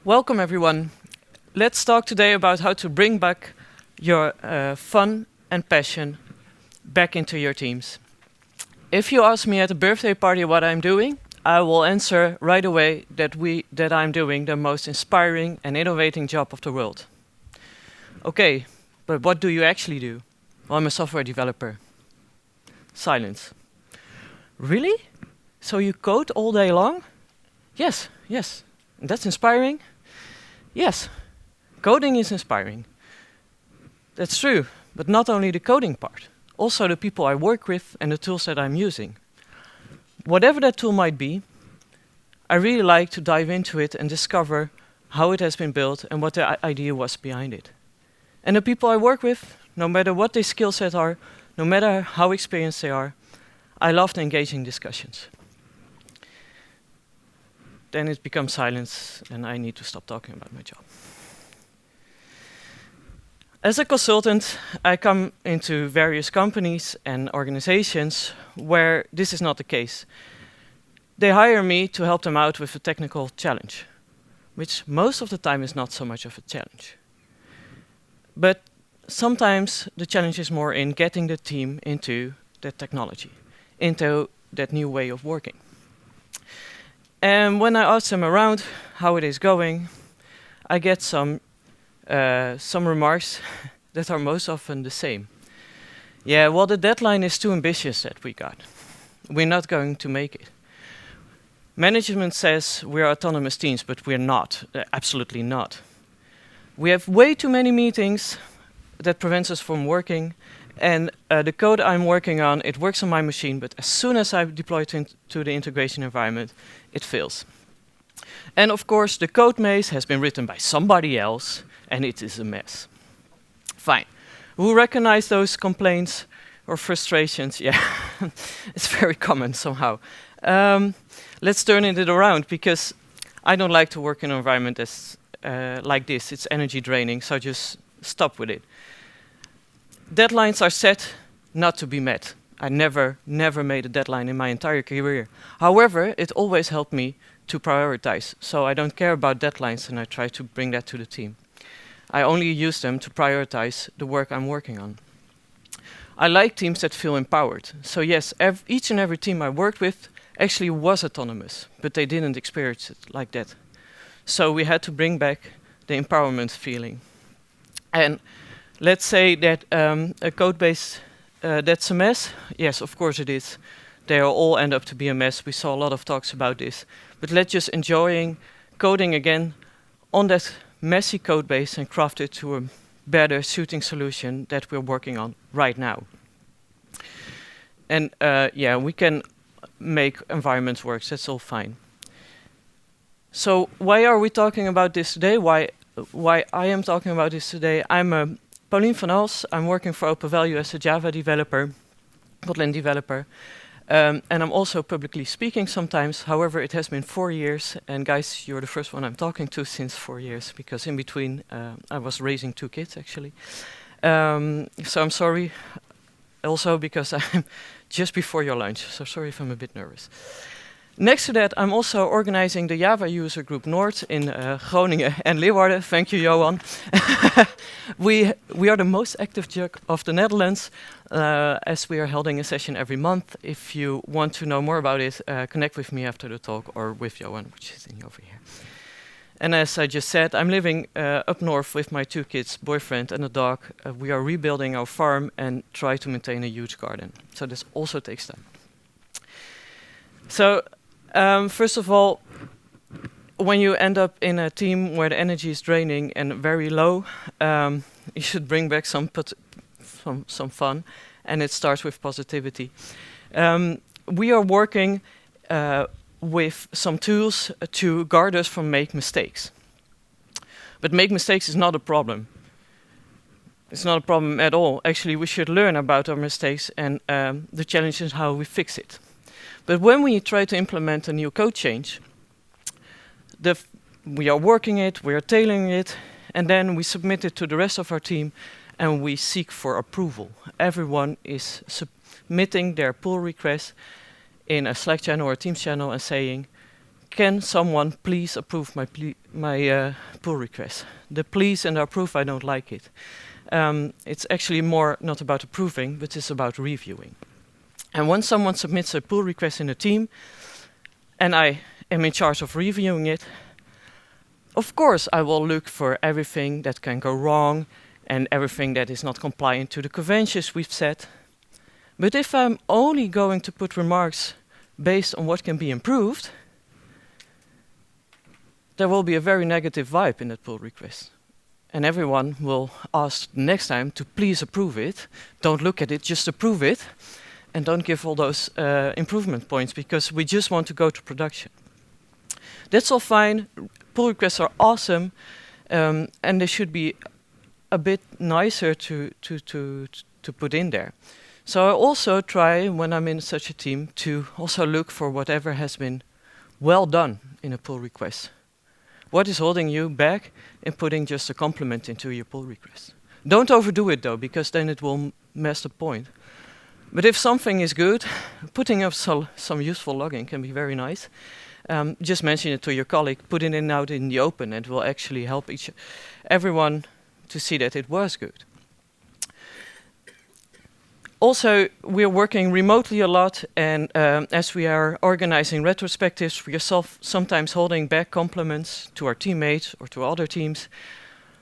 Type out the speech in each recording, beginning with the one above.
Welcome everyone. Let's talk today about how to bring back your fun and passion back into your teams. If you ask me at a birthday party what I'm doing, I will answer right away that I'm doing the most inspiring and innovating job of the world. Okay, but what do you actually do? Well, I'm a software developer. Silence. Really? So you code all day long? Yes. That's inspiring? Yes, coding is inspiring. That's true, but not only the coding part, also the people I work with and the tools that I'm using. Whatever that tool might be, I really like to dive into it and discover how it has been built and what the idea was behind it. And the people I work with, no matter what their skill set are, no matter how experienced they are, I love the engaging discussions. Then it becomes silence and I need to stop talking about my job. As a consultant, I come into various companies and organizations where this is not the case. They hire me to help them out with a technical challenge, which most of the time is not so much of a challenge. But sometimes the challenge is more in getting the team into that technology, into that new way of working. And when I ask them around how it is going, I get some remarks that are most often the same. Yeah, well, the deadline is too ambitious that we got. We're not going to make it. Management says we're autonomous teams, but we're not, absolutely not. We have way too many meetings that prevents us from working, and the code I'm working on, it works on my machine, but as soon as I deploy it to the integration environment, it fails. And of course, the code maze has been written by somebody else, and it is a mess. Fine. Who recognize those complaints or frustrations? Yeah, it's very common somehow. Let's turn it around, because I don't like to work in an environment that's like this. It's energy draining, so just stop with it. Deadlines are set not to be met. I never made a deadline in my entire career. However, it always helped me to prioritize. So I don't care about deadlines, and I try to bring that to the team. I only use them to prioritize the work I'm working on. I like teams that feel empowered. So yes, each and every team I worked with actually was autonomous, but they didn't experience it like that. So we had to bring back the empowerment feeling. And let's say that a code base that's a mess. Yes, of course it is. They all end up to be a mess. We saw a lot of talks about this. But let's just enjoying coding again on that messy code base and craft it to a better suiting solution that we're working on right now. And yeah, we can make environments work. That's all fine. So why are we talking about this today? Why I am talking about this today? I'm Paulien van Alst. I'm working for Open Value as a Java developer, Kotlin developer. And I'm also publicly speaking sometimes. However, it has been 4 years. And guys, you're the first one I'm talking to since 4 years, because in between I was raising 2 kids, actually. So I'm sorry. Also because I'm just before your lunch. So sorry if I'm a bit nervous. Next to that, I'm also organizing the Java user group North in Groningen and Leeuwarden. Thank you, Johan. we are the most active JUG of the Netherlands, as we are holding a session every month. If you want to know more about it, connect with me after the talk or with Johan, which is sitting over here. And as I just said, I'm living up north with my 2 kids, boyfriend and a dog. We are rebuilding our farm and try to maintain a huge garden. So this also takes time. So first of all, when you end up in a team where the energy is draining and very low, you should bring back some fun, and it starts with positivity. We are working with some tools to guard us from make mistakes. But make mistakes is not a problem. It's not a problem at all. Actually, we should learn about our mistakes, and the challenge is how we fix it. But when we try to implement a new code change, we are working it, we are tailoring it, and then we submit it to the rest of our team, and we seek for approval. Everyone is submitting their pull request in a Slack channel or a Teams channel and saying, can someone please approve my pull request? The please and approve, I don't like it. It's actually more not about approving, but it's about reviewing. And when someone submits a pull request in a team, and I am in charge of reviewing it, of course I will look for everything that can go wrong and everything that is not compliant to the conventions we've set. But if I'm only going to put remarks based on what can be improved, there will be a very negative vibe in that pull request. And everyone will ask next time to please approve it. Don't look at it, just approve it. And don't give all those improvement points, because we just want to go to production. That's all fine. Pull requests are awesome. And they should be a bit nicer to put in there. So I also try, when I'm in such a team, to also look for whatever has been well done in a pull request. What is holding you back in putting just a compliment into your pull request? Don't overdo it though, because then it will mess the point. But if something is good, putting up some useful logging can be very nice. Just mention it to your colleague, put it in out in the open, and it will actually help everyone to see that it was good. Also, we are working remotely a lot, and as we are organizing retrospectives, we are sometimes holding back compliments to our teammates or to other teams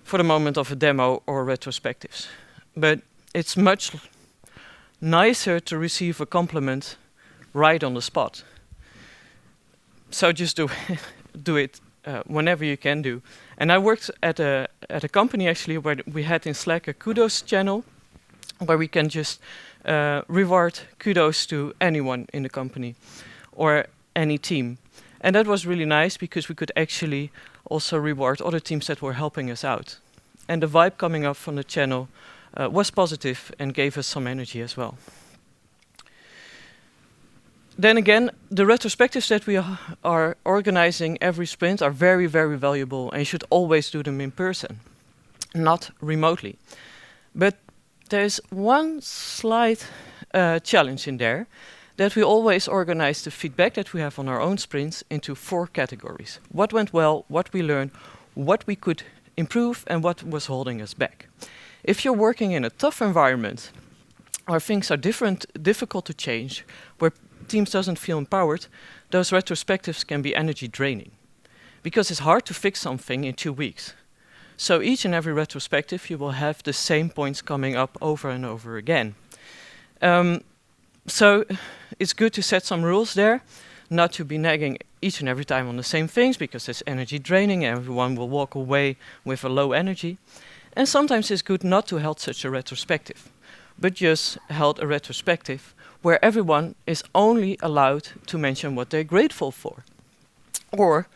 for the moment of a demo or retrospectives. But it's much nicer to receive a compliment right on the spot. So just do it whenever you can do. And I worked at a company actually where we had in Slack a kudos channel, where we can just reward kudos to anyone in the company or any team. And that was really nice, because we could actually also reward other teams that were helping us out. And the vibe coming up from the channel was positive and gave us some energy as well. Then again, the retrospectives that we are organizing every sprint are very, very valuable, and you should always do them in person, not remotely. But there's one slight challenge in there, that we always organize the feedback that we have on our own sprints into 4 categories. What went well, what we learned, what we could improve, and what was holding us back. If you're working in a tough environment, where things are difficult to change, where teams doesn't feel empowered, those retrospectives can be energy draining, because it's hard to fix something in 2 weeks. So each and every retrospective, you will have the same points coming up over and over again. So it's good to set some rules there, not to be nagging each and every time on the same things, because it's energy draining and everyone will walk away with a low energy. And sometimes it's good not to hold such a retrospective, but just held a retrospective where everyone is only allowed to mention what they're grateful for. Or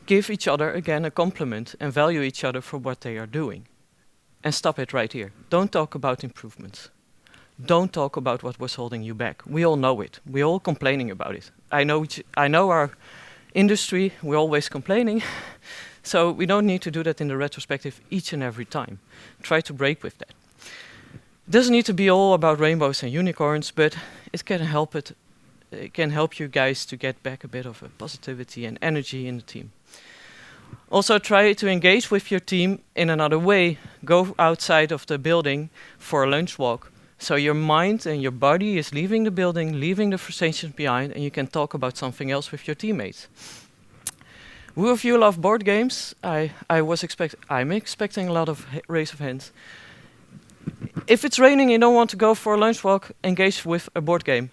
give each other again a compliment and value each other for what they are doing. And stop it right here. Don't talk about improvements. Don't talk about what was holding you back. We all know it. We're all complaining about it. I know our industry, we're always complaining. So we don't need to do that in the retrospective each and every time. Try to break with that. It doesn't need to be all about rainbows and unicorns, but it can help you guys to get back a bit of a positivity and energy in the team. Also try to engage with your team in another way. Go outside of the building for a lunch walk. So your mind and your body is leaving the building, leaving the frustrations behind, and you can talk about something else with your teammates. Who of you love board games? I'm expecting a lot of raise of hands. If it's raining and you don't want to go for a lunch walk, engage with a board game.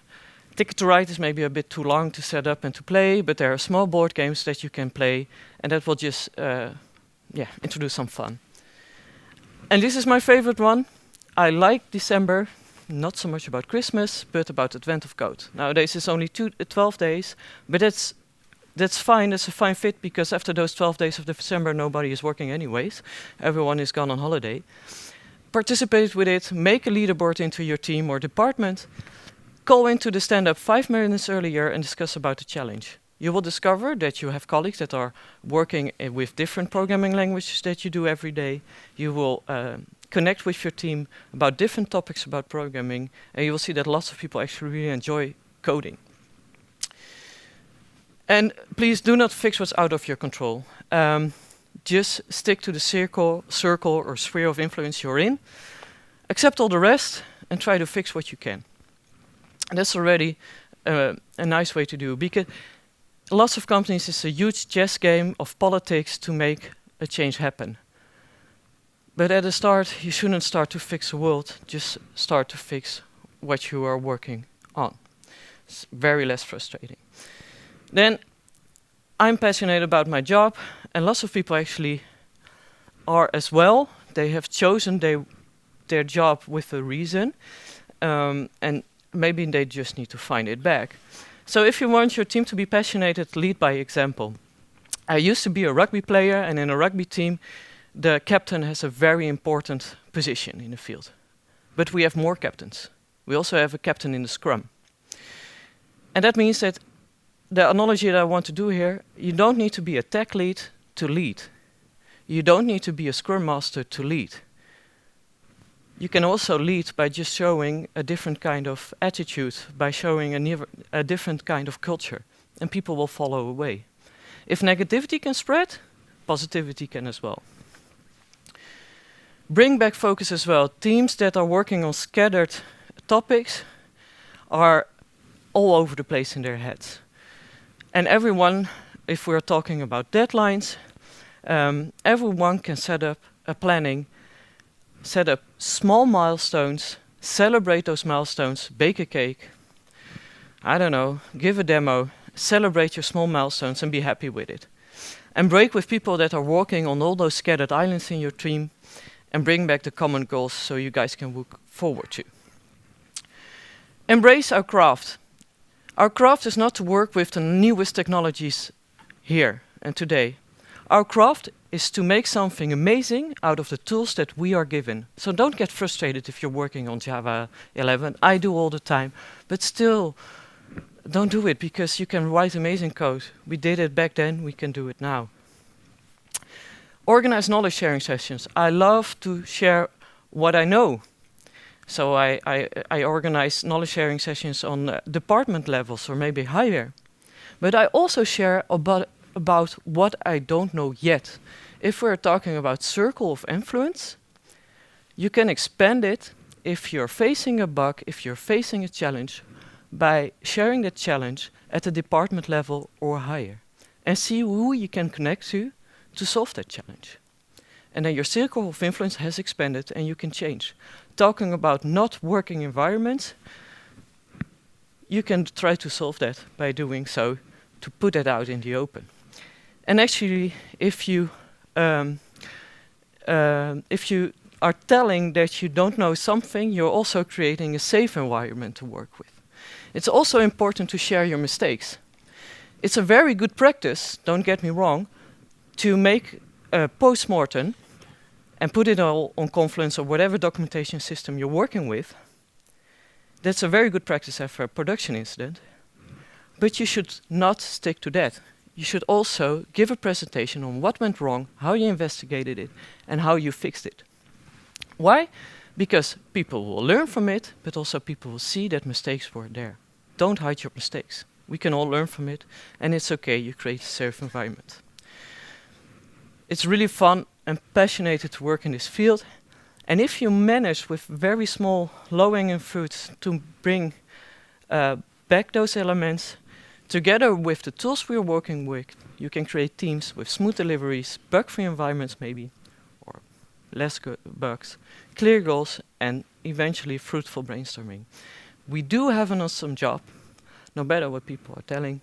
Ticket to Ride is maybe a bit too long to set up and to play, but there are small board games that you can play, and that will just introduce some fun. And this is my favorite one. I like December, not so much about Christmas, but about Advent of Code. Nowadays it's only 12 days, but that's fine. That's a fine fit, because after those 12 days of December, nobody is working anyways. Everyone is gone on holiday. Participate with it, make a leaderboard into your team or department, call into the stand-up 5 minutes earlier and discuss about the challenge. You will discover that you have colleagues that are working with different programming languages that you do every day. You will connect with your team about different topics about programming, and you will see that lots of people actually really enjoy coding. And please do not fix what's out of your control. Just stick to the circle or sphere of influence you're in. Accept all the rest and try to fix what you can. And that's already a nice way to do, because lots of companies is a huge chess game of politics to make a change happen. But at the start, you shouldn't start to fix the world, just start to fix what you are working on. It's very less frustrating. Then, I'm passionate about my job, and lots of people actually are as well. They have chosen their job with a reason, and maybe they just need to find it back. So if you want your team to be passionate, lead by example. I used to be a rugby player, and in a rugby team, the captain has a very important position in the field. But we have more captains. We also have a captain in the scrum. And that means that the analogy that I want to do here, you don't need to be a tech lead to lead. You don't need to be a scrum master to lead. You can also lead by just showing a different kind of attitude, by showing a different kind of culture, and people will follow away. If negativity can spread, positivity can as well. Bring back focus as well. Teams that are working on scattered topics are all over the place in their heads. And everyone, if we're talking about deadlines, everyone can set up a planning, set up small milestones, celebrate those milestones, bake a cake, I don't know, give a demo, celebrate your small milestones and be happy with it. And break with people that are working on all those scattered islands in your team and bring back the common goals so you guys can look forward to. Embrace our craft. Our craft is not to work with the newest technologies here and today. Our craft is to make something amazing out of the tools that we are given. So don't get frustrated if you're working on Java 11. I do all the time. But still, don't do it, because you can write amazing code. We did it back then, we can do it now. Organize knowledge sharing sessions. I love to share what I know. So I organize knowledge sharing sessions on department levels or maybe higher. But I also share about what I don't know yet. If we're talking about circle of influence, you can expand it if you're facing a bug, if you're facing a challenge, by sharing that challenge at the department level or higher. And see who you can connect to solve that challenge. And then your circle of influence has expanded and you can change. Talking about not working environments, you can try to solve that by doing so, to put it out in the open. And actually, if you are telling that you don't know something, you're also creating a safe environment to work with. It's also important to share your mistakes. It's a very good practice, don't get me wrong, to make a post-mortem and put it all on Confluence or whatever documentation system you're working with. That's a very good practice after a production incident. But you should not stick to that. You should also give a presentation on what went wrong, how you investigated it, and how you fixed it. Why? Because people will learn from it, but also people will see that mistakes were there. Don't hide your mistakes. We can all learn from it, and it's okay, you create a safe environment. It's really fun and passionate to work in this field. And if you manage with very small low-hanging fruits to bring back those elements, together with the tools we're working with, you can create teams with smooth deliveries, bug-free environments maybe, or less bugs, clear goals, and eventually fruitful brainstorming. We do have an awesome job, no matter what people are telling.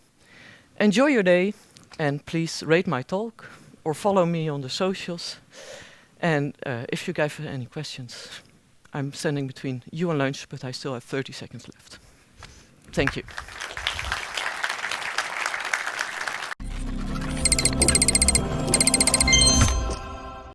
Enjoy your day, and please rate my talk, or follow me on the socials. And if you guys have any questions, I'm standing between you and lunch, but I still have 30 seconds left. Thank you.